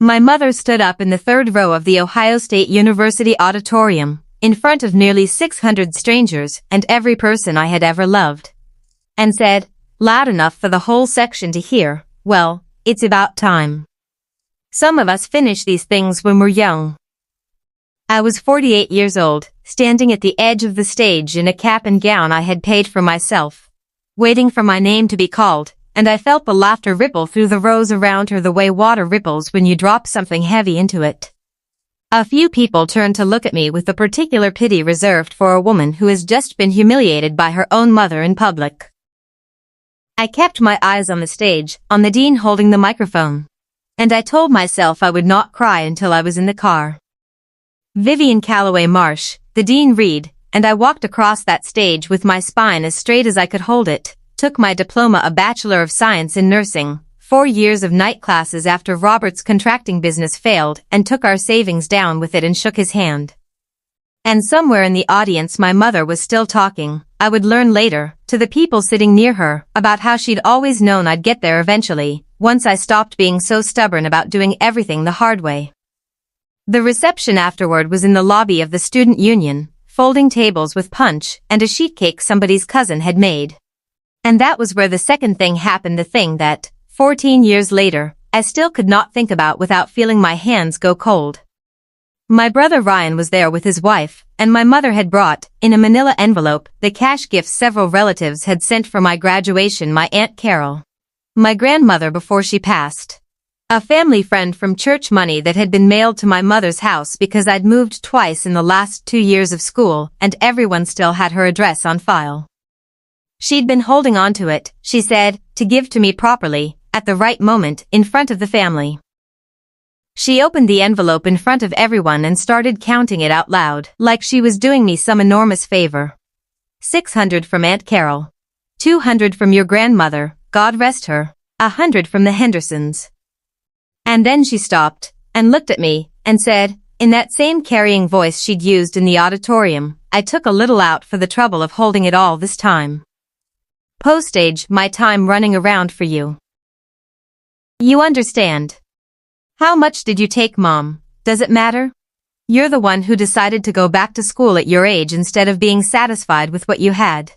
My mother stood up in the third row of the Ohio State University auditorium, in front of nearly 600 strangers and every person I had ever loved, and said, loud enough for the whole section to hear, "Well, it's about time. Some of us finish these things when we're young." I was 48 years old, standing at the edge of the stage in a cap and gown I had paid for myself, waiting for my name to be called, and I felt the laughter ripple through the rows around her the way water ripples when you drop something heavy into it. A few people turned to look at me with the particular pity reserved for a woman who has just been humiliated by her own mother in public. I kept my eyes on the stage, on the dean holding the microphone, and I told myself I would not cry until I was in the car. Vivian Calloway Marsh, the Dean Reed, and I walked across that stage with my spine as straight as I could hold it, took my diploma, a Bachelor of Science in Nursing, 4 years of night classes after Robert's contracting business failed, and took our savings down with it and shook his hand. And somewhere in the audience my mother was still talking, I would learn later, to the people sitting near her, about how she'd always known I'd get there eventually, once I stopped being so stubborn about doing everything the hard way. The reception afterward was in the lobby of the student union, folding tables with punch and a sheet cake somebody's cousin had made. And that was where the second thing happened, the thing that, 14 years later, I still could not think about without feeling my hands go cold. My brother Ryan was there with his wife, and my mother had brought, in a manila envelope, the cash gifts several relatives had sent for my graduation: my Aunt Carol, my grandmother before she passed, a family friend from church, money that had been mailed to my mother's house because I'd moved twice in the last 2 years of school, and everyone still had her address on file. She'd been holding on to it, she said, to give to me properly, at the right moment, in front of the family. She opened the envelope in front of everyone and started counting it out loud, like she was doing me some enormous favor. 600 from Aunt Carol. 200 from your grandmother, God rest her. 100 from the Hendersons. And then she stopped, and looked at me, and said, in that same carrying voice she'd used in the auditorium, "I took a little out for the trouble of holding it all this time. Postage, my time running around for you. You understand. How much did you take, Mom? Does it matter? You're the one who decided to go back to school at your age instead of being satisfied with what you had.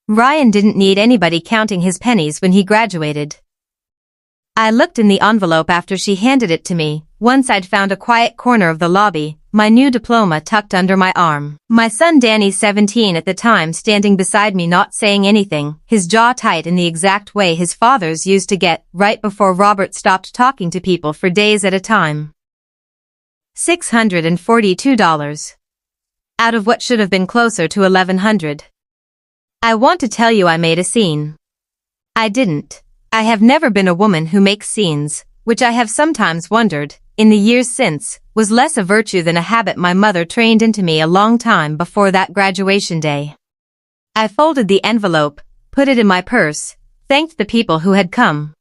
Ryan didn't need anybody counting his pennies when he graduated." I looked in the envelope after she handed it to me, once I'd found a quiet corner of the lobby, my new diploma tucked under my arm. My son Danny, 17 at the time, standing beside me, not saying anything, his jaw tight in the exact way his father's used to get, right before Robert stopped talking to people for days at a time. $642. Out of what should have been closer to $1,100. I want to tell you I made a scene. I didn't. I have never been a woman who makes scenes, which I have sometimes wondered, in the years since, was less a virtue than a habit my mother trained into me a long time before that graduation day. I folded the envelope, put it in my purse, thanked the people who had come,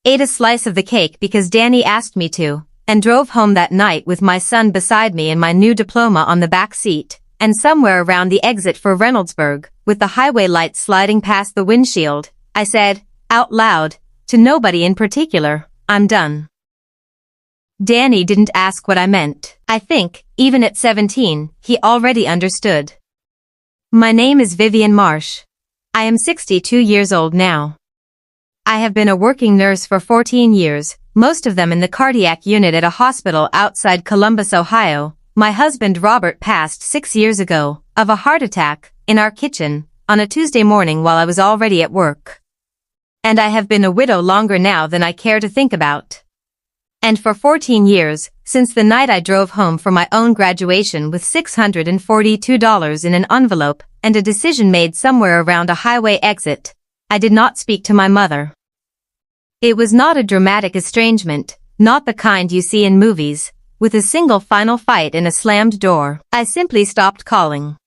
ate a slice of the cake because Danny asked me to, and drove home that night with my son beside me and my new diploma on the back seat, and somewhere around the exit for Reynoldsburg, with the highway lights sliding past the windshield, I said, out loud, to nobody in particular, "I'm done." Danny didn't ask what I meant. I think, even at 17, he already understood. My name is Vivian Marsh. I am 62 years old now. I have been a working nurse for 14 years, most of them in the cardiac unit at a hospital outside Columbus, Ohio. My husband Robert passed 6 years ago, of a heart attack, in our kitchen, on a Tuesday morning while I was already at work. And I have been a widow longer now than I care to think about. And for 14 years, since the night I drove home for my own graduation with $642 in an envelope and a decision made somewhere around a highway exit, I did not speak to my mother. It was not a dramatic estrangement, not the kind you see in movies, with a single final fight and a slammed door. I simply stopped calling.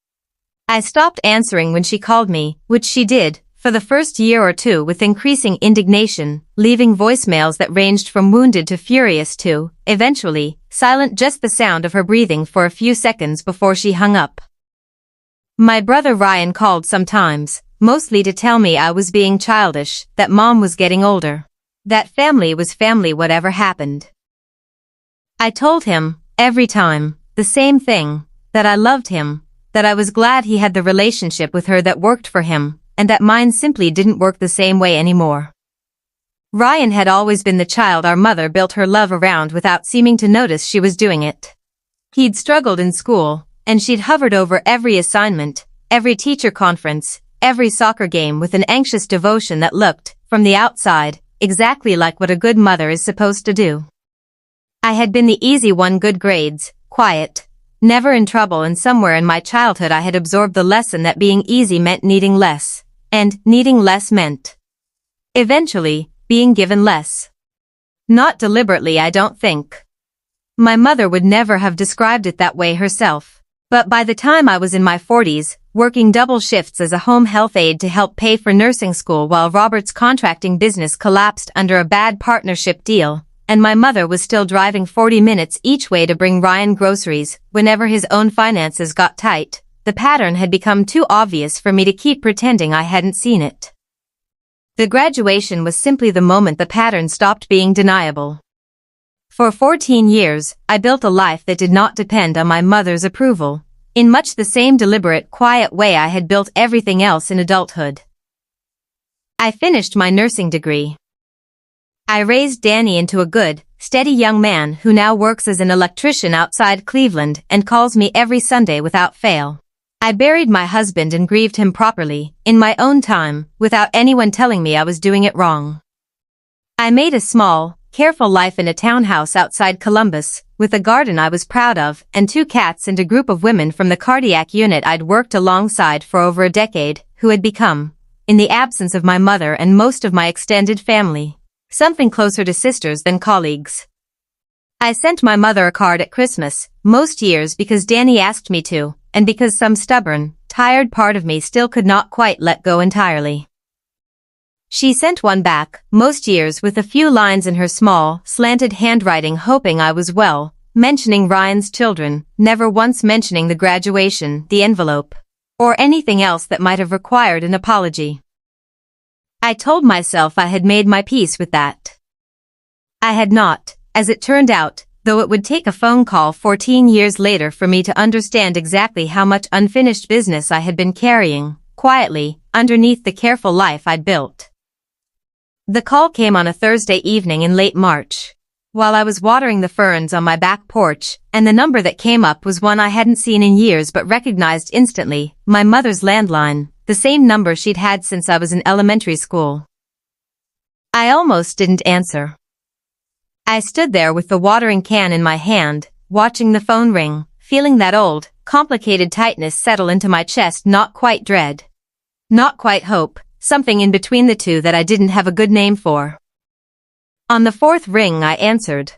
I stopped answering when she called me, which she did, for the first year or two, with increasing indignation, leaving voicemails that ranged from wounded to furious to, eventually, silent, just the sound of her breathing for a few seconds before she hung up. My brother Ryan called sometimes, mostly to tell me I was being childish, that Mom was getting older. That family was family whatever happened. I told him, every time, the same thing, that I loved him, that I was glad he had the relationship with her that worked for him, and that mine simply didn't work the same way anymore. Ryan had always been the child our mother built her love around without seeming to notice she was doing it. He'd struggled in school, and she'd hovered over every assignment, every teacher conference, every soccer game with an anxious devotion that looked, from the outside, exactly like what a good mother is supposed to do. I had been the easy one, good grades, quiet, never in trouble, and somewhere in my childhood I had absorbed the lesson that being easy meant needing less, and needing less meant eventually being given less. Not deliberately, I don't think. My mother would never have described it that way herself. But by the time I was in my 40s, working double shifts as a home health aide to help pay for nursing school while Robert's contracting business collapsed under a bad partnership deal, and my mother was still driving 40 minutes each way to bring Ryan groceries whenever his own finances got tight, the pattern had become too obvious for me to keep pretending I hadn't seen it. The graduation was simply the moment the pattern stopped being deniable. For 14 years, I built a life that did not depend on my mother's approval, in much the same deliberate, quiet way I had built everything else in adulthood. I finished my nursing degree. I raised Danny into a good, steady young man who now works as an electrician outside Cleveland and calls me every Sunday without fail. I buried my husband and grieved him properly, in my own time, without anyone telling me I was doing it wrong. I made a small, careful life in a townhouse outside Columbus, with a garden I was proud of, and 2 cats and a group of women from the cardiac unit I'd worked alongside for over a decade, who had become, in the absence of my mother and most of my extended family, something closer to sisters than colleagues. I sent my mother a card at Christmas, most years because Danny asked me to, and because some stubborn, tired part of me still could not quite let go entirely. She sent one back, most years with a few lines in her small, slanted handwriting hoping I was well, mentioning Ryan's children, never once mentioning the graduation, the envelope, or anything else that might have required an apology. I told myself I had made my peace with that. I had not, as it turned out, though it would take a phone call 14 years later for me to understand exactly how much unfinished business I had been carrying, quietly, underneath the careful life I'd built. The call came on a Thursday evening in late March, while I was watering the ferns on my back porch, and the number that came up was one I hadn't seen in years but recognized instantly, my mother's landline, the same number she'd had since I was in elementary school. I almost didn't answer. I stood there with the watering can in my hand, watching the phone ring, feeling that old, complicated tightness settle into my chest, not quite dread, not quite hope, something in between the two that I didn't have a good name for. On the 4th ring I answered.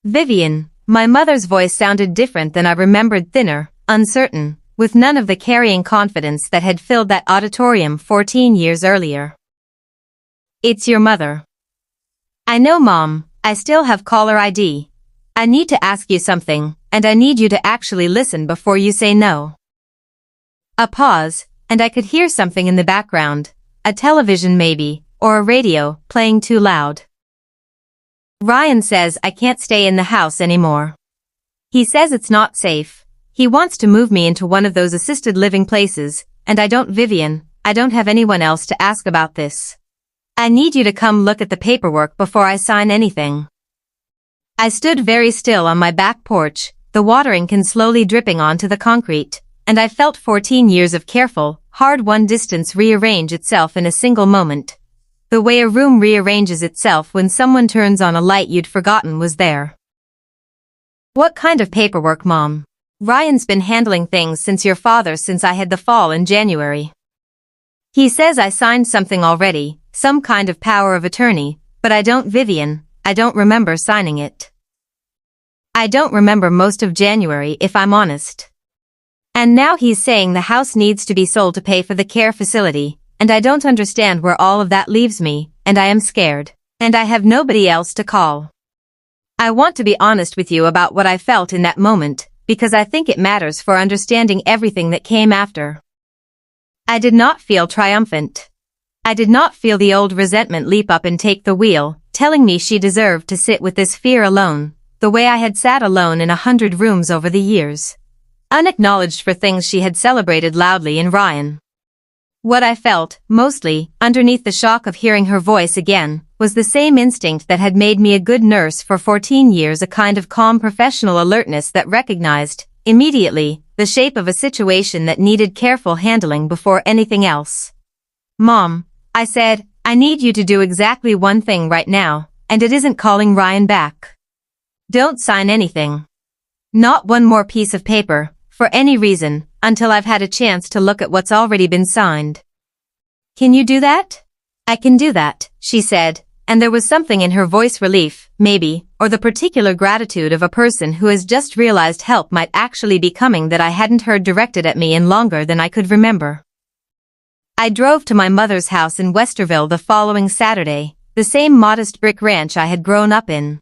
Vivian. My mother's voice sounded different than I remembered, thinner, uncertain, with none of the carrying confidence that had filled that auditorium 14 years earlier. It's your mother. I know, Mom, I still have caller ID. I need to ask you something, and I need you to actually listen before you say no. A pause, and I could hear something in the background, a television maybe, or a radio, playing too loud. Ryan says I can't stay in the house anymore. He says it's not safe. He wants to move me into one of those assisted living places, and I don't, Vivian, I don't have anyone else to ask about this. I need you to come look at the paperwork before I sign anything. I stood very still on my back porch, the watering can slowly dripping onto the concrete, and I felt 14 years of careful, hard-won distance rearrange itself in a single moment. The way a room rearranges itself when someone turns on a light you'd forgotten was there. What kind of paperwork, Mom? Ryan's been handling things since I had the fall in January. He says I signed something already, some kind of power of attorney, but I don't, Vivian, I don't remember signing it. I don't remember most of January, if I'm honest. And now he's saying the house needs to be sold to pay for the care facility, and I don't understand where all of that leaves me, and I am scared, and I have nobody else to call. I want to be honest with you about what I felt in that moment, because I think it matters for understanding everything that came after. I did not feel triumphant. I did not feel the old resentment leap up and take the wheel, telling me she deserved to sit with this fear alone, the way I had sat alone in 100 rooms over the years, unacknowledged for things she had celebrated loudly in Ryan. What I felt, mostly, underneath the shock of hearing her voice again, was the same instinct that had made me a good nurse for 14 years, a kind of calm professional alertness that recognized, immediately, the shape of a situation that needed careful handling before anything else. "Mom," I said, "I need you to do exactly one thing right now, and it isn't calling Ryan back. Don't sign anything. Not one more piece of paper, for any reason, until I've had a chance to look at what's already been signed." "Can you do that?" "I can do that," she said, and there was something in her voice, relief, maybe, or the particular gratitude of a person who has just realized help might actually be coming, that I hadn't heard directed at me in longer than I could remember. I drove to my mother's house in Westerville the following Saturday, the same modest brick ranch I had grown up in,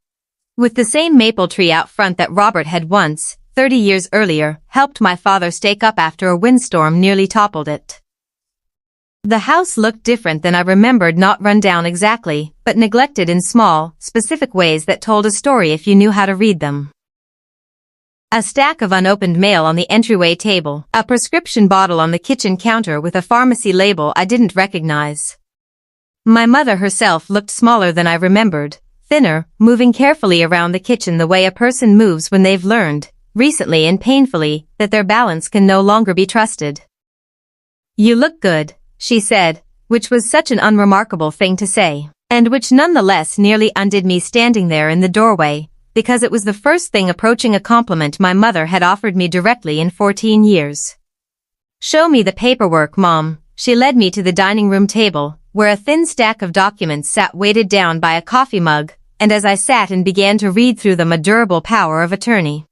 with the same maple tree out front that Robert had once, 30 years earlier, helped my father stake up after a windstorm nearly toppled it. The house looked different than I remembered, not run down exactly, but neglected in small, specific ways that told a story if you knew how to read them. A stack of unopened mail on the entryway table, a prescription bottle on the kitchen counter with a pharmacy label I didn't recognize. My mother herself looked smaller than I remembered, thinner, moving carefully around the kitchen the way a person moves when they've learned, recently and painfully, that their balance can no longer be trusted. "You look good," she said, which was such an unremarkable thing to say, and which nonetheless nearly undid me standing there in the doorway, because it was the first thing approaching a compliment my mother had offered me directly in 14 years. "Show me the paperwork, Mom." She led me to the dining room table, where a thin stack of documents sat weighted down by a coffee mug, and as I sat and began to read through them, a durable power of attorney,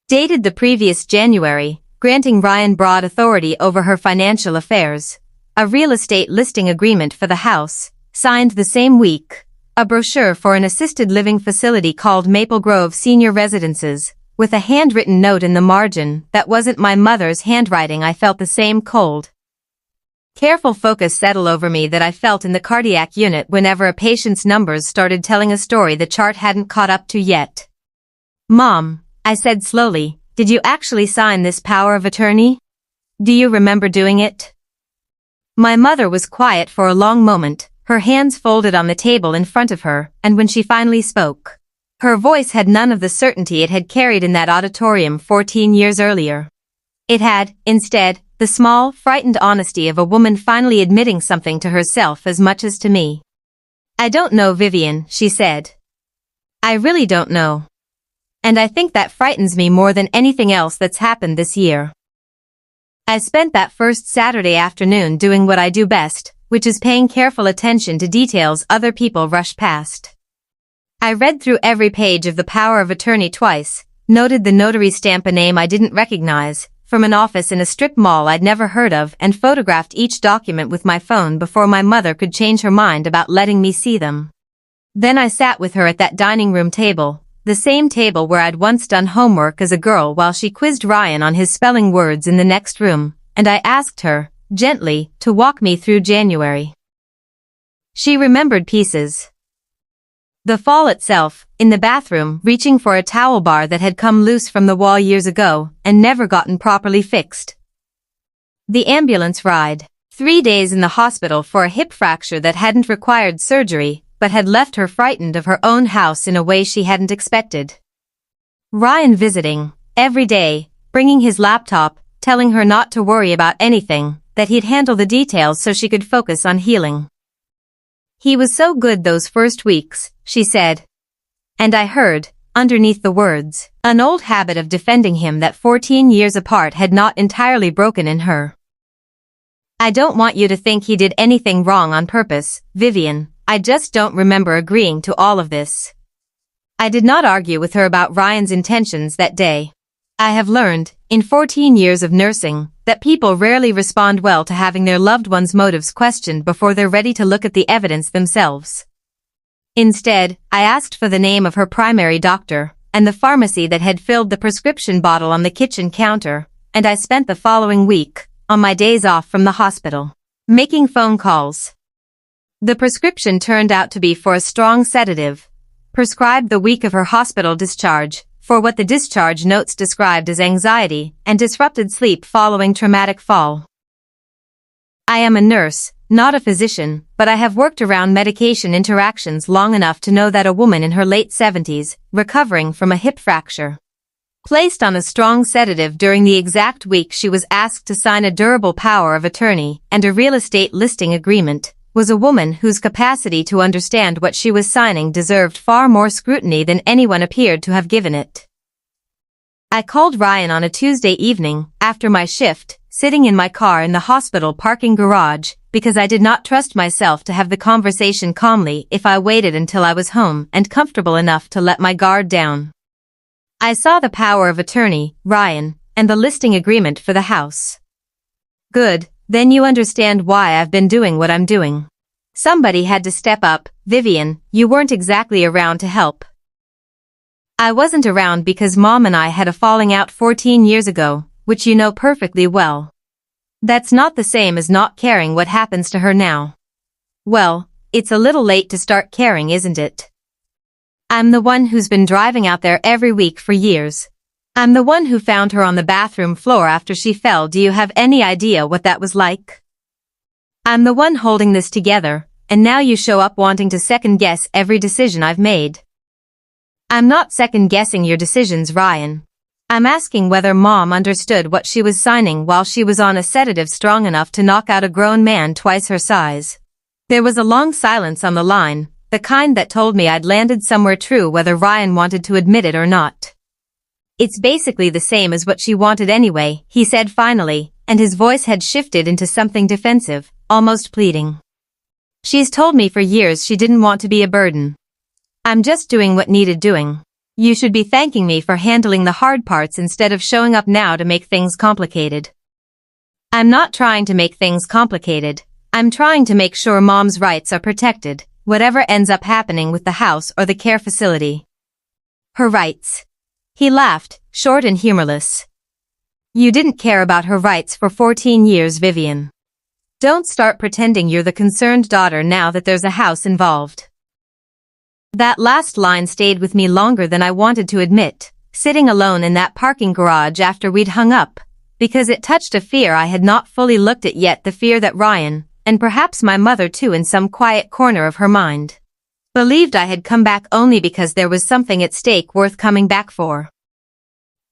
dated the previous January, granting Ryan broad authority over her financial affairs, a real estate listing agreement for the house, signed the same week, a brochure for an assisted living facility called Maple Grove Senior Residences, with a handwritten note in the margin that wasn't my mother's handwriting. I felt the same cold, careful focus settle over me that I felt in the cardiac unit whenever a patient's numbers started telling a story the chart hadn't caught up to yet. "Mom," I said slowly, "did you actually sign this power of attorney? Do you remember doing it?" My mother was quiet for a long moment, her hands folded on the table in front of her, and when she finally spoke, her voice had none of the certainty it had carried in that auditorium 14 years earlier. It had, instead, the small, frightened honesty of a woman finally admitting something to herself as much as to me. "I don't know, Vivian," she said. "I really don't know. And I think that frightens me more than anything else that's happened this year." I spent that first Saturday afternoon doing what I do best, which is paying careful attention to details other people rush past. I read through every page of the power of attorney twice, noted the notary stamp, a name I didn't recognize, from an office in a strip mall I'd never heard of, and photographed each document with my phone before my mother could change her mind about letting me see them. Then I sat with her at that dining room table, the same table where I'd once done homework as a girl, while she quizzed Ryan on his spelling words in the next room, and I asked her, gently, to walk me through January. She remembered pieces. The fall itself, in the bathroom, reaching for a towel bar that had come loose from the wall years ago and never gotten properly fixed. The ambulance ride, 3 days in the hospital for a hip fracture that hadn't required surgery, but had left her frightened of her own house in a way she hadn't expected. Ryan visiting, every day, bringing his laptop, telling her not to worry about anything, that he'd handle the details so she could focus on healing. He was so good those first weeks, she said. And I heard, underneath the words, an old habit of defending him that 14 years apart had not entirely broken in her. I don't want you to think he did anything wrong on purpose, Vivian. I just don't remember agreeing to all of this. I did not argue with her about Ryan's intentions that day. I have learned, in 14 years of nursing, that people rarely respond well to having their loved one's motives questioned before they're ready to look at the evidence themselves. Instead, I asked for the name of her primary doctor, and the pharmacy that had filled the prescription bottle on the kitchen counter, and I spent the following week, on my days off from the hospital, making phone calls. The prescription turned out to be for a strong sedative, prescribed the week of her hospital discharge, for what the discharge notes described as anxiety and disrupted sleep following traumatic fall. I am a nurse, not a physician, but I have worked around medication interactions long enough to know that a woman in her late 70s, recovering from a hip fracture, placed on a strong sedative during the exact week she was asked to sign a durable power of attorney and a real estate listing agreement, was a woman whose capacity to understand what she was signing deserved far more scrutiny than anyone appeared to have given it. I called Ryan on a Tuesday evening, after my shift, sitting in my car in the hospital parking garage, because I did not trust myself to have the conversation calmly if I waited until I was home and comfortable enough to let my guard down. I saw the power of attorney, Ryan, and the listing agreement for the house. Good, then you understand why I've been doing what I'm doing. Somebody had to step up. Vivian, you weren't exactly around to help. I wasn't around because Mom and I had a falling out 14 years ago, which you know perfectly well. That's not the same as not caring what happens to her now. Well, it's a little late to start caring, isn't it? I'm the one who's been driving out there every week for years. I'm the one who found her on the bathroom floor after she fell. Do you have any idea what that was like? I'm the one holding this together, and now you show up wanting to second-guess every decision I've made. I'm not second-guessing your decisions, Ryan. I'm asking whether Mom understood what she was signing while she was on a sedative strong enough to knock out a grown man twice her size. There was a long silence on the line, the kind that told me I'd landed somewhere true whether Ryan wanted to admit it or not. It's basically the same as what she wanted anyway, he said finally, and his voice had shifted into something defensive, almost pleading. She's told me for years she didn't want to be a burden. I'm just doing what needed doing. You should be thanking me for handling the hard parts instead of showing up now to make things complicated. I'm not trying to make things complicated. I'm trying to make sure Mom's rights are protected, whatever ends up happening with the house or the care facility. Her rights. He laughed, short and humorless. You didn't care about her rights for 14 years, Vivian. Don't start pretending you're the concerned daughter now that there's a house involved. That last line stayed with me longer than I wanted to admit, sitting alone in that parking garage after we'd hung up, because it touched a fear I had not fully looked at yet, the fear that Ryan, and perhaps my mother too in some quiet corner of her mind, believed I had come back only because there was something at stake worth coming back for.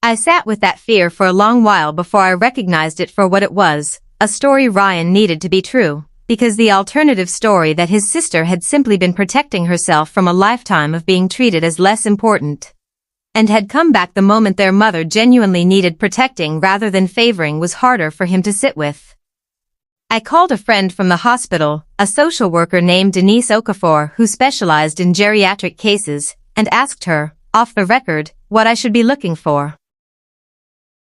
I sat with that fear for a long while before I recognized it for what it was, a story Ryan needed to be true, because the alternative story that his sister had simply been protecting herself from a lifetime of being treated as less important, and had come back the moment their mother genuinely needed protecting rather than favoring, was harder for him to sit with. I called a friend from the hospital, a social worker named Denise Okafor who specialized in geriatric cases, and asked her, off the record, what I should be looking for.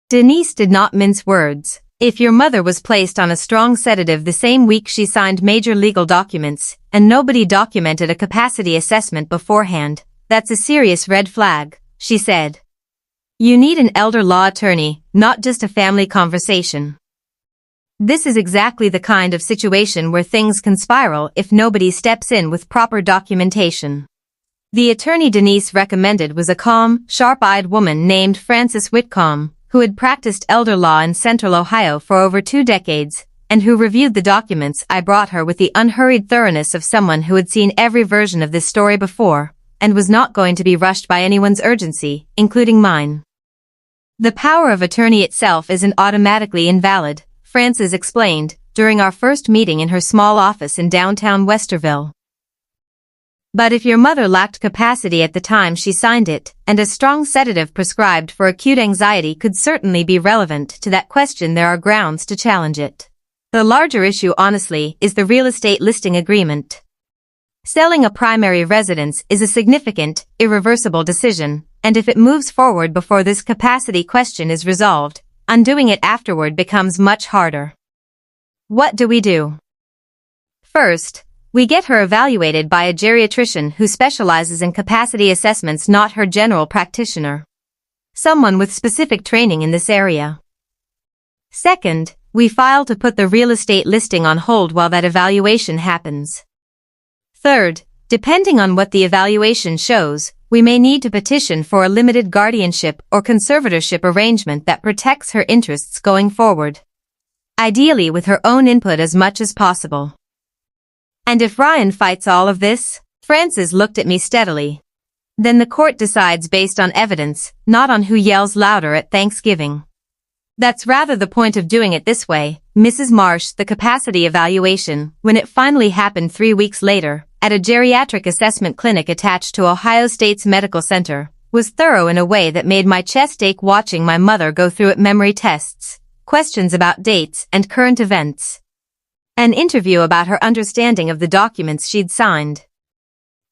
Denise did not mince words. If your mother was placed on a strong sedative the same week she signed major legal documents, and nobody documented a capacity assessment beforehand, that's a serious red flag, she said. You need an elder law attorney, not just a family conversation. This is exactly the kind of situation where things can spiral if nobody steps in with proper documentation. The attorney Denise recommended was a calm, sharp-eyed woman named Frances Whitcomb, who had practiced elder law in Central Ohio for over 2 decades, and who reviewed the documents I brought her with the unhurried thoroughness of someone who had seen every version of this story before, and was not going to be rushed by anyone's urgency, including mine. The power of attorney itself isn't automatically invalid, Frances explained, during our first meeting in her small office in downtown Westerville. But if your mother lacked capacity at the time she signed it, and a strong sedative prescribed for acute anxiety could certainly be relevant to that question, there are grounds to challenge it. The larger issue, honestly, is the real estate listing agreement. Selling a primary residence is a significant, irreversible decision, and if it moves forward before this capacity question is resolved, undoing it afterward becomes much harder. What do we do? First, we get her evaluated by a geriatrician who specializes in capacity assessments, not her general practitioner. Someone with specific training in this area. Second, we file to put the real estate listing on hold while that evaluation happens. Third, Depending on what the evaluation shows, we may need to petition for a limited guardianship or conservatorship arrangement that protects her interests going forward. Ideally with her own input as much as possible. And if Ryan fights all of this? Frances looked at me steadily. Then the court decides based on evidence, not on who yells louder at Thanksgiving. That's rather the point of doing it this way, Mrs. Marsh. The capacity evaluation, when it finally happened 3 weeks later, at a geriatric assessment clinic attached to Ohio State's medical center, was thorough in a way that made my chest ache watching my mother go through it. Memory tests, questions about dates and current events. An interview about her understanding of the documents she'd signed.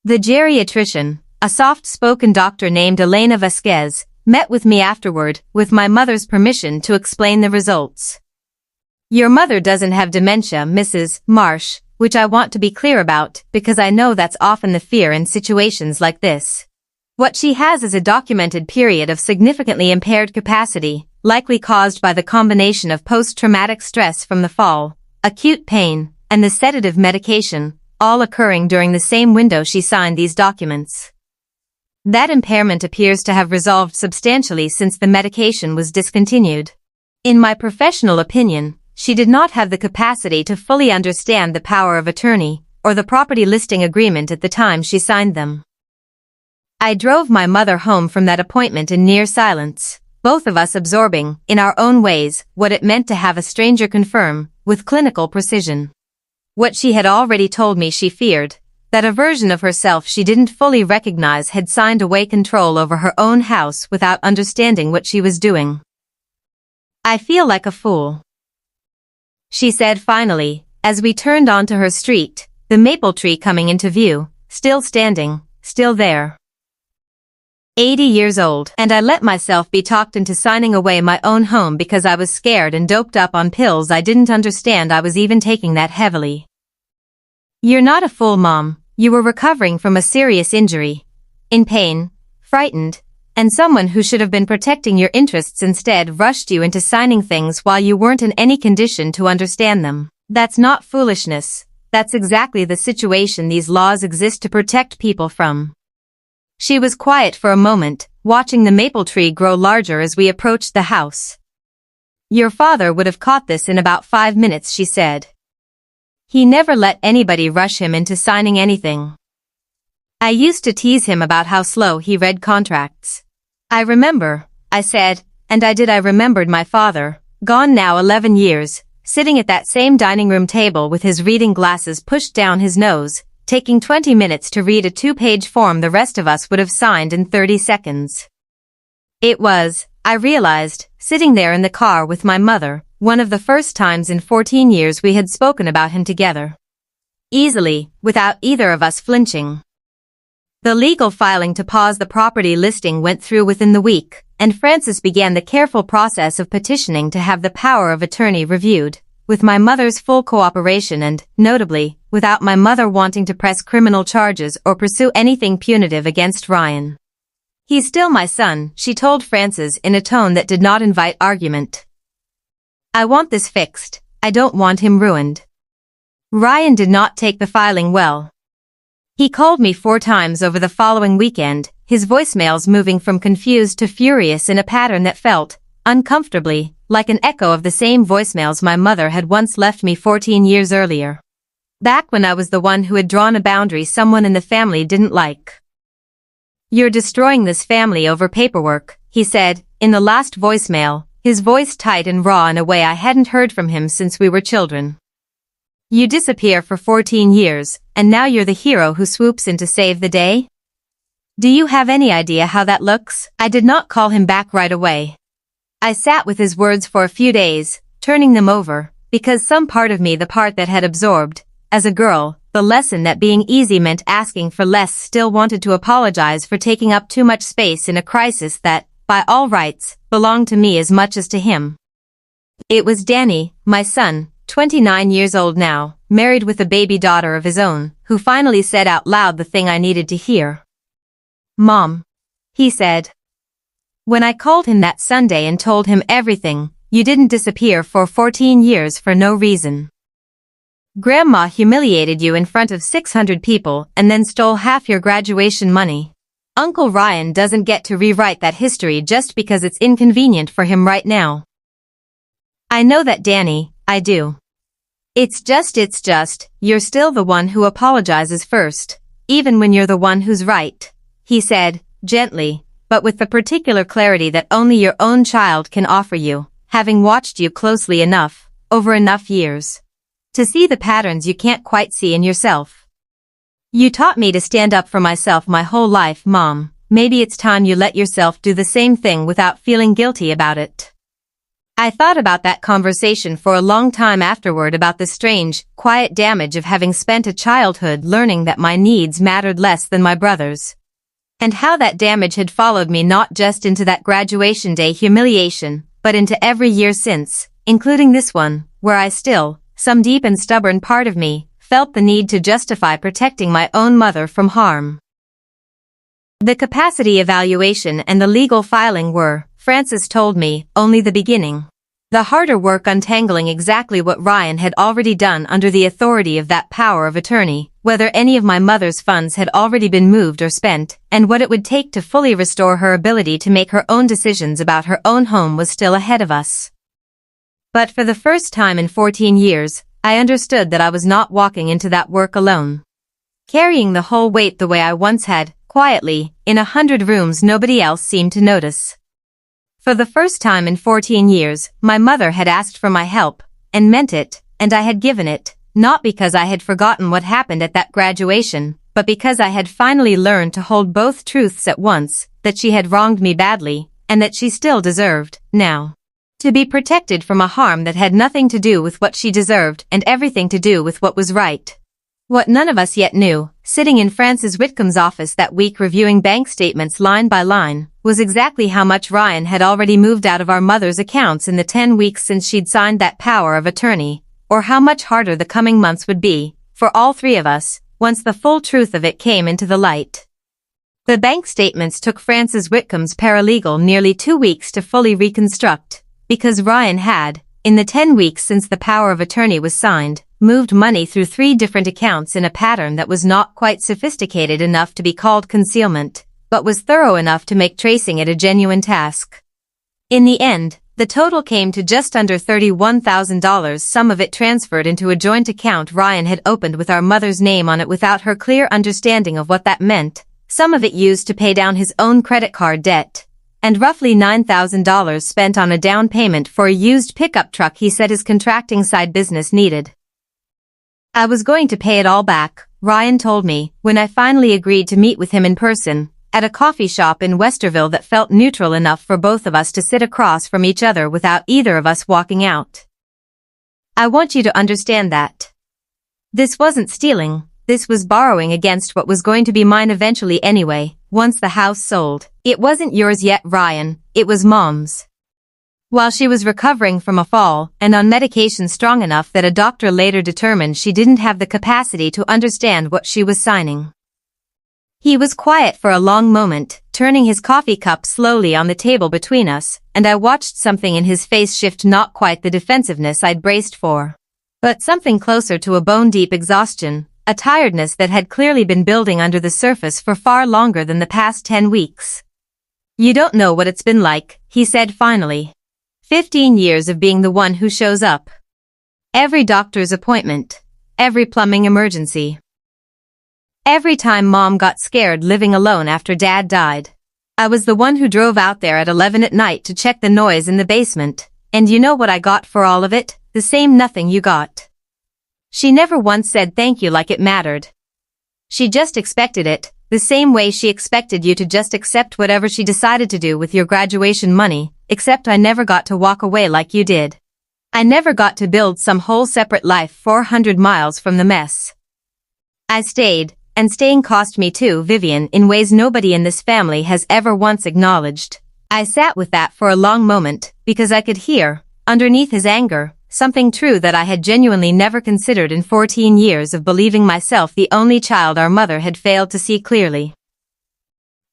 The geriatrician, a soft-spoken doctor named Elena Vasquez, met with me afterward, with my mother's permission to explain the results. Your mother doesn't have dementia, Mrs. Marsh, which I want to be clear about, because I know that's often the fear in situations like this. What she has is a documented period of significantly impaired capacity, likely caused by the combination of post-traumatic stress from the fall, acute pain, and the sedative medication, all occurring during the same window she signed these documents. That impairment appears to have resolved substantially since the medication was discontinued. In my professional opinion, she did not have the capacity to fully understand the power of attorney, or the property listing agreement at the time she signed them. I drove my mother home from that appointment in near silence, both of us absorbing, in our own ways, what it meant to have a stranger confirm, with clinical precision, what she had already told me she feared, that a version of herself she didn't fully recognize had signed away control over her own house without understanding what she was doing. I feel like a fool, she said finally, as we turned onto her street, the maple tree coming into view, still standing, still there. 80 years old, and I let myself be talked into signing away my own home because I was scared and doped up on pills I didn't understand I was even taking that heavily. You're not a fool, Mom. You were recovering from a serious injury, in pain, frightened, and someone who should have been protecting your interests instead rushed you into signing things while you weren't in any condition to understand them. That's not foolishness. That's exactly the situation these laws exist to protect people from. She was quiet for a moment, watching the maple tree grow larger as we approached the house. Your father would have caught this in about 5 minutes, she said. He never let anybody rush him into signing anything. I used to tease him about how slow he read contracts. I remember, I said, and I did. I remembered my father, gone now 11 years, sitting at that same dining room table with his reading glasses pushed down his nose, taking 20 minutes to read a 2-page form the rest of us would have signed in 30 seconds. It was, I realized, sitting there in the car with my mother, one of the first times in 14 years we had spoken about him together. Easily, without either of us flinching. The legal filing to pause the property listing went through within the week, and Frances began the careful process of petitioning to have the power of attorney reviewed, with my mother's full cooperation and, notably, without my mother wanting to press criminal charges or pursue anything punitive against Ryan. He's still my son, she told Frances in a tone that did not invite argument. I want this fixed. I don't want him ruined. Ryan did not take the filing well. He called me 4 times over the following weekend, his voicemails moving from confused to furious in a pattern that felt, uncomfortably, like an echo of the same voicemails my mother had once left me 14 years earlier. Back when I was the one who had drawn a boundary someone in the family didn't like. You're destroying this family over paperwork, he said, in the last voicemail, his voice tight and raw in a way I hadn't heard from him since we were children. You disappear for 14 years, and now you're the hero who swoops in to save the day? Do you have any idea how that looks? I did not call him back right away. I sat with his words for a few days, turning them over, because some part of me, the part that had absorbed, as a girl, the lesson that being easy meant asking for less, still wanted to apologize for taking up too much space in a crisis that, by all rights, belonged to me as much as to him. It was Danny, my son, 29 years old now, married with a baby daughter of his own, who finally said out loud the thing I needed to hear. Mom, he said. When I called him that Sunday and told him everything, you didn't disappear for 14 years for no reason. Grandma humiliated you in front of 600 people and then stole half your graduation money. Uncle Ryan doesn't get to rewrite that history just because it's inconvenient for him right now. I know that, Danny, I do. It's just, you're still the one who apologizes first, even when you're the one who's right, he said, gently, but with the particular clarity that only your own child can offer you, having watched you closely enough, over enough years, to see the patterns you can't quite see in yourself. You taught me to stand up for myself my whole life, Mom. Maybe it's time you let yourself do the same thing without feeling guilty about it. I thought about that conversation for a long time afterward, about the strange, quiet damage of having spent a childhood learning that my needs mattered less than my brother's. And how that damage had followed me not just into that graduation day humiliation, but into every year since, including this one, where I still, some deep and stubborn part of me, felt the need to justify protecting my own mother from harm. The capacity evaluation and the legal filing were, Frances told me, only the beginning. The harder work untangling exactly what Ryan had already done under the authority of that power of attorney, whether any of my mother's funds had already been moved or spent, and what it would take to fully restore her ability to make her own decisions about her own home was still ahead of us. But for the first time in 14 years, I understood that I was not walking into that work alone. Carrying the whole weight the way I once had, quietly, in 100 rooms nobody else seemed to notice. For the first time in 14 years, my mother had asked for my help, and meant it, and I had given it, not because I had forgotten what happened at that graduation, but because I had finally learned to hold both truths at once, that she had wronged me badly, and that she still deserved, now, to be protected from a harm that had nothing to do with what she deserved and everything to do with what was right. What none of us yet knew, sitting in Frances Whitcomb's office that week reviewing bank statements line by line, was exactly how much Ryan had already moved out of our mother's accounts in the 10 weeks since she'd signed that power of attorney, or how much harder the coming months would be, for all three of us, once the full truth of it came into the light. The bank statements took Frances Whitcomb's paralegal nearly 2 weeks to fully reconstruct, because Ryan had, in the 10 weeks since the power of attorney was signed, moved money through 3 different accounts in a pattern that was not quite sophisticated enough to be called concealment, but was thorough enough to make tracing it a genuine task. In the end, the total came to just under $31,000, some of it transferred into a joint account Ryan had opened with our mother's name on it without her clear understanding of what that meant, some of it used to pay down his own credit card debt, and roughly $9,000 spent on a down payment for a used pickup truck he said his contracting side business needed. I was going to pay it all back, Ryan told me, when I finally agreed to meet with him in person, at a coffee shop in Westerville that felt neutral enough for both of us to sit across from each other without either of us walking out. I want you to understand that. This wasn't stealing, this was borrowing against what was going to be mine eventually anyway, once the house sold. It wasn't yours yet, Ryan, it was Mom's. While she was recovering from a fall, and on medication strong enough that a doctor later determined she didn't have the capacity to understand what she was signing. He was quiet for a long moment, turning his coffee cup slowly on the table between us, and I watched something in his face shift, not quite the defensiveness I'd braced for, but something closer to a bone-deep exhaustion, a tiredness that had clearly been building under the surface for far longer than the past 10 weeks. You don't know what it's been like, he said finally. 15 years of being the one who shows up. Every doctor's appointment. Every plumbing emergency. Every time Mom got scared living alone after Dad died. I was the one who drove out there at 11 at night to check the noise in the basement, and you know what I got for all of it? The same nothing you got. She never once said thank you like it mattered. She just expected it, the same way she expected you to just accept whatever she decided to do with your graduation money, except I never got to walk away like you did. I never got to build some whole separate life 400 miles from the mess. I stayed, and staying cost me too, Vivian, in ways nobody in this family has ever once acknowledged. I sat with that for a long moment, because I could hear, underneath his anger, something true that I had genuinely never considered in 14 years of believing myself the only child our mother had failed to see clearly.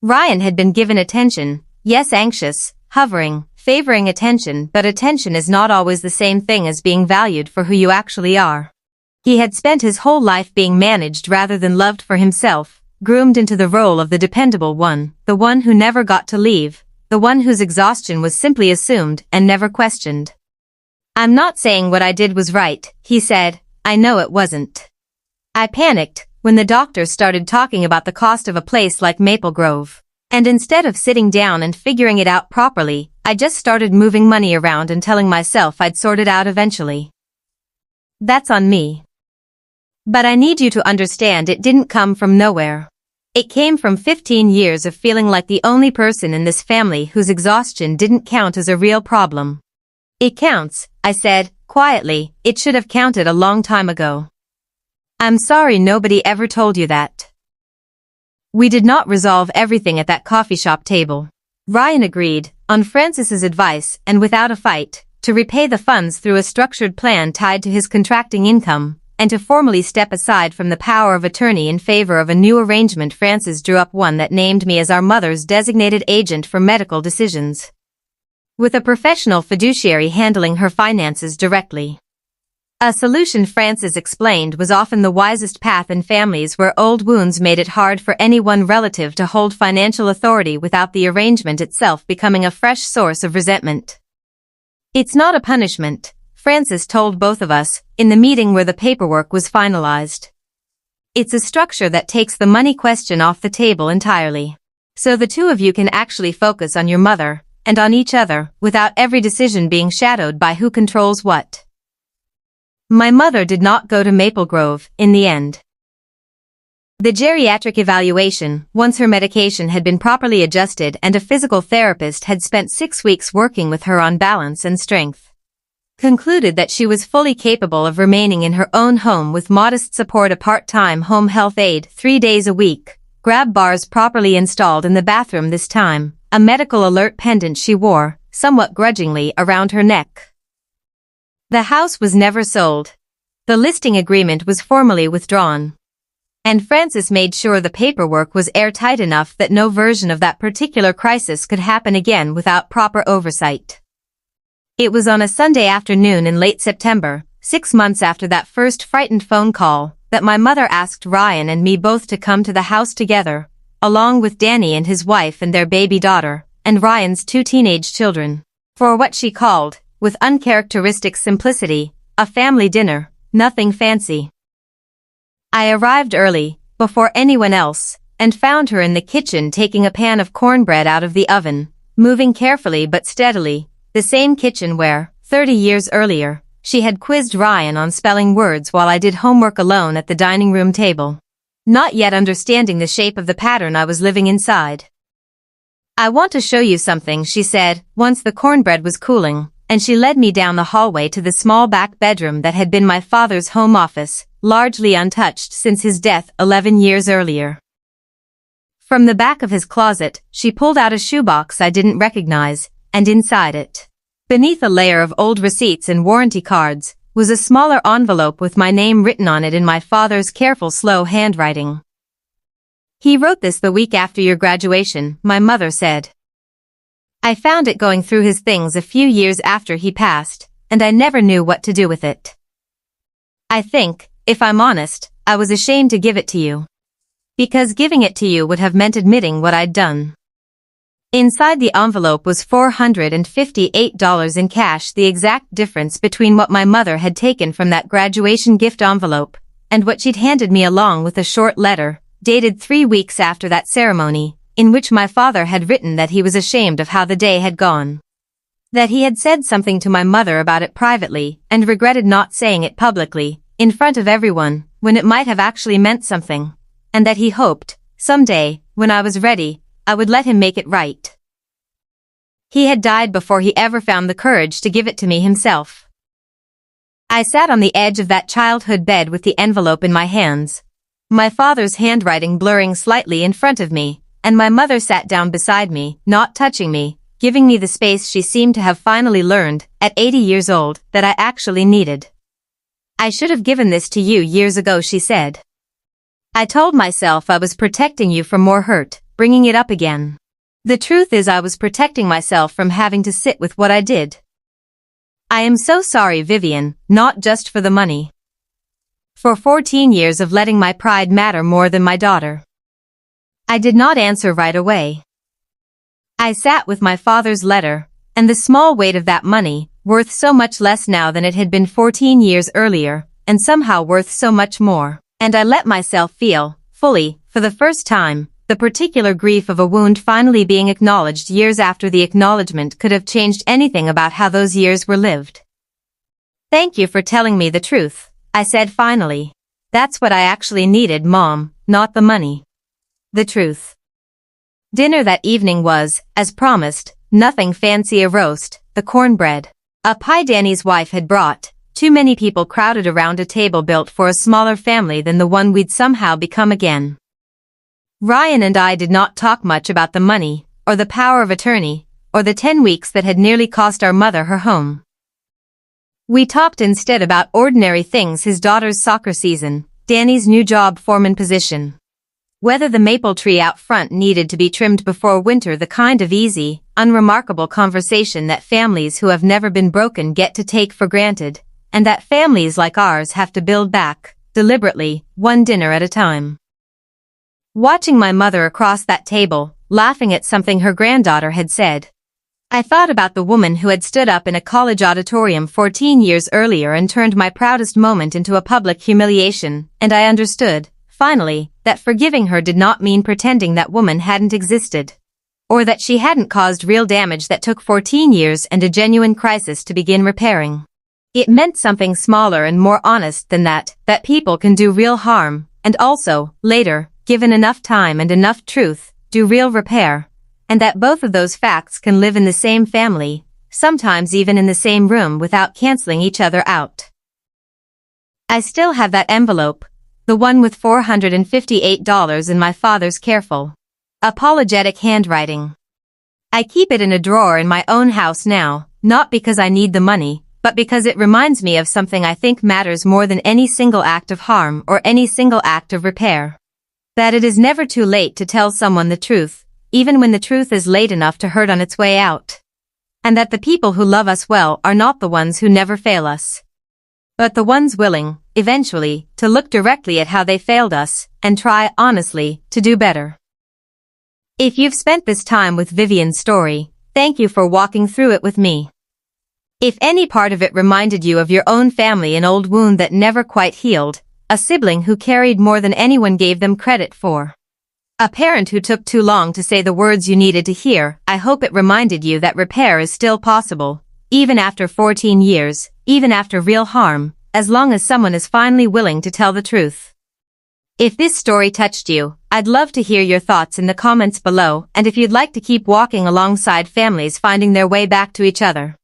Ryan had been given attention, yes, anxious, hovering, favoring attention, but attention is not always the same thing as being valued for who you actually are. He had spent his whole life being managed rather than loved for himself, groomed into the role of the dependable one, the one who never got to leave, the one whose exhaustion was simply assumed and never questioned. "I'm not saying what I did was right," he said. "I know it wasn't." I panicked when the doctor started talking about the cost of a place like Maple Grove. And instead of sitting down and figuring it out properly, I just started moving money around and telling myself I'd sort it out eventually. That's on me. But I need you to understand it didn't come from nowhere. It came from 15 years of feeling like the only person in this family whose exhaustion didn't count as a real problem. "It counts," I said, quietly. "It should have counted a long time ago. I'm sorry nobody ever told you that." We did not resolve everything at that coffee shop table. Ryan agreed, on Francis's advice and without a fight, to repay the funds through a structured plan tied to his contracting income, and to formally step aside from the power of attorney in favor of a new arrangement. Francis drew up one that named me as our mother's designated agent for medical decisions, with a professional fiduciary handling her finances directly. A solution Francis explained was often the wisest path in families where old wounds made it hard for any one relative to hold financial authority without the arrangement itself becoming a fresh source of resentment. "It's not a punishment," Francis told both of us, in the meeting where the paperwork was finalized. "It's a structure that takes the money question off the table entirely. So the two of you can actually focus on your mother, and on each other, without every decision being shadowed by who controls what." My mother did not go to Maple Grove, in the end. The geriatric evaluation, once her medication had been properly adjusted and a physical therapist had spent 6 weeks working with her on balance and strength, concluded that she was fully capable of remaining in her own home with modest support, a part-time home health aide 3 days a week, grab bars properly installed in the bathroom this time, a medical alert pendant she wore, somewhat grudgingly, around her neck. The house was never sold. The listing agreement was formally withdrawn. And Francis made sure the paperwork was airtight enough that no version of that particular crisis could happen again without proper oversight. It was on a Sunday afternoon in late September, 6 months after that first frightened phone call, that my mother asked Ryan and me both to come to the house together, along with Danny and his wife and their baby daughter, and Ryan's 2 teenage children, for what she called, with uncharacteristic simplicity, a family dinner, nothing fancy. I arrived early, before anyone else, and found her in the kitchen taking a pan of cornbread out of the oven, moving carefully but steadily, the same kitchen where, 30 years earlier, she had quizzed Ryan on spelling words while I did homework alone at the dining room table, not yet understanding the shape of the pattern I was living inside. "I want to show you something," she said, once the cornbread was cooling, and she led me down the hallway to the small back bedroom that had been my father's home office, largely untouched since his death 11 years earlier. From the back of his closet, she pulled out a shoebox I didn't recognize, and inside it, beneath a layer of old receipts and warranty cards, was a smaller envelope with my name written on it in my father's careful, slow handwriting. "He wrote this the week after your graduation," my mother said. "I found it going through his things a few years after he passed, and I never knew what to do with it. I think, if I'm honest, I was ashamed to give it to you. Because giving it to you would have meant admitting what I'd done." Inside the envelope was $458 in cash, the exact difference between what my mother had taken from that graduation gift envelope, and what she'd handed me, along with a short letter, dated 3 weeks after that ceremony, in which my father had written that he was ashamed of how the day had gone. That he had said something to my mother about it privately, and regretted not saying it publicly, in front of everyone, when it might have actually meant something, and that he hoped, someday, when I was ready, I would let him make it right. He had died before he ever found the courage to give it to me himself. I sat on the edge of that childhood bed with the envelope in my hands, my father's handwriting blurring slightly in front of me, and my mother sat down beside me, not touching me, giving me the space she seemed to have finally learned, at 80 years old, that I actually needed. "I should have given this to you years ago," she said. "I told myself I was protecting you from more hurt, bringing it up again. The truth is I was protecting myself from having to sit with what I did. I am so sorry, Vivian, not just for the money. For 14 years of letting my pride matter more than my daughter. I did not answer right away. I sat with my father's letter, and the small weight of that money, worth so much less now than it had been 14 years earlier, and somehow worth so much more, and I let myself feel, fully, for the first time, the particular grief of a wound finally being acknowledged years after the acknowledgement could have changed anything about how those years were lived. "Thank you for telling me the truth," I said finally. "That's what I actually needed, Mom, not the money. The truth." Dinner that evening was, as promised, nothing fancy: a roast, the cornbread, a pie Danny's wife had brought. Too many people crowded around a table built for a smaller family than the one we'd somehow become again. Ryan and I did not talk much about the money, or the power of attorney, or the 10 weeks that had nearly cost our mother her home. We talked instead about ordinary things: his daughter's soccer season, Danny's new job foreman position, whether the maple tree out front needed to be trimmed before winter, the kind of easy, unremarkable conversation that families who have never been broken get to take for granted, and that families like ours have to build back, deliberately, one dinner at a time. Watching my mother across that table, laughing at something her granddaughter had said, I thought about the woman who had stood up in a college auditorium 14 years earlier and turned my proudest moment into a public humiliation, and I understood, finally, that forgiving her did not mean pretending that woman hadn't existed, or that she hadn't caused real damage that took 14 years and a genuine crisis to begin repairing. It meant something smaller and more honest than that people can do real harm, and also, later, given enough time and enough truth, do real repair, and that both of those facts can live in the same family, sometimes even in the same room without canceling each other out. I still have that envelope, the one with $458 in my father's careful, apologetic handwriting. I keep it in a drawer in my own house now, not because I need the money, but because it reminds me of something I think matters more than any single act of harm or any single act of repair. That it is never too late to tell someone the truth, even when the truth is late enough to hurt on its way out. And that the people who love us well are not the ones who never fail us, but the ones willing, eventually, to look directly at how they failed us, and try, honestly, to do better. If you've spent this time with Vivian's story, thank you for walking through it with me. If any part of it reminded you of your own family, an old wound that never quite healed, a sibling who carried more than anyone gave them credit for, a parent who took too long to say the words you needed to hear, I hope it reminded you that repair is still possible, even after 14 years, even after real harm, as long as someone is finally willing to tell the truth. If this story touched you, I'd love to hear your thoughts in the comments below, and if you'd like to keep walking alongside families finding their way back to each other,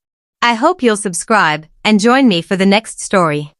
I hope you'll subscribe and join me for the next story.